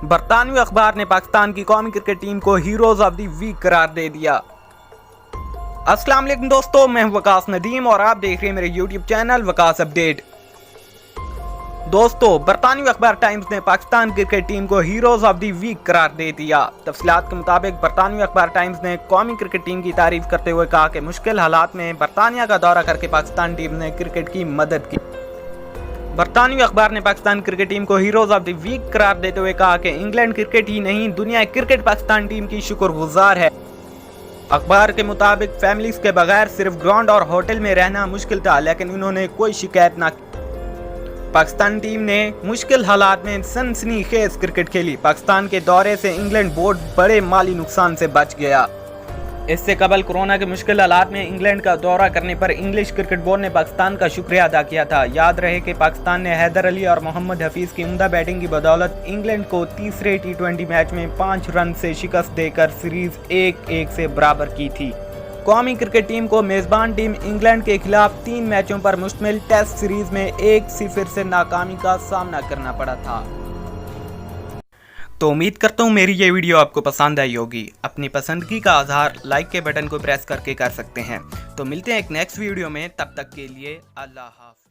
برطانوی اخبار نے پاکستان کی قومی کرکٹ ٹیم کو ہیروز آف دی ویک قرار دے دیا۔ السلام علیکم دوستو، میں ہوں وقاص ندیم اور آپ دیکھ رہے ہیں میرے یوٹیوب چینل وقاص اپڈیٹ۔ دوستو، برطانوی اخبار ٹائمز نے پاکستان کرکٹ ٹیم کو ہیروز آف دی ویک قرار دے دیا۔ تفصیلات کے مطابق برطانوی اخبار ٹائمز نے قومی کرکٹ ٹیم کی تعریف کرتے ہوئے کہا کہ مشکل حالات میں برطانیہ کا دورہ کر کے پاکستان ٹیم نے کرکٹ کی مدد کی۔ برطانوی اخبار نے پاکستان کرکٹ ٹیم کو ہیروز آف دی ویک قرار دیتے ہوئے کہا کہ انگلینڈ کرکٹ ہی نہیں، دنیا کرکٹ پاکستان ٹیم کی شکر گزار ہے۔ اخبار کے مطابق فیملیز کے بغیر صرف گراؤنڈ اور ہوٹل میں رہنا مشکل تھا، لیکن انہوں نے کوئی شکایت نہ کی۔ پاکستان ٹیم نے مشکل حالات میں سنسنی خیز کرکٹ کھیلی۔ پاکستان کے دورے سے انگلینڈ بورڈ بڑے مالی نقصان سے بچ گیا۔ اس سے قبل کورونا کے مشکل حالات میں انگلینڈ کا دورہ کرنے پر انگلش کرکٹ بورڈ نے پاکستان کا شکریہ ادا کیا تھا۔ یاد رہے کہ پاکستان نے حیدر علی اور محمد حفیظ کی عمدہ بیٹنگ کی بدولت انگلینڈ کو تیسرے ٹی20 میچ میں 5 رن سے شکست دے کر سیریز 1-1 سے برابر کی تھی۔ قومی کرکٹ ٹیم کو میزبان ٹیم انگلینڈ کے خلاف 3 میچوں پر مشتمل ٹیسٹ سیریز میں 1-0 سے ناکامی کا سامنا کرنا پڑا تھا۔ تو امید کرتا ہوں میری یہ ویڈیو آپ کو پسند آئی ہوگی۔ اپنی پسندگی کا اظہار لائک کے بٹن کو پریس کر کے کر سکتے ہیں۔ تو ملتے ہیں ایک نیکسٹ ویڈیو میں، تب تک کے لیے اللہ حافظ۔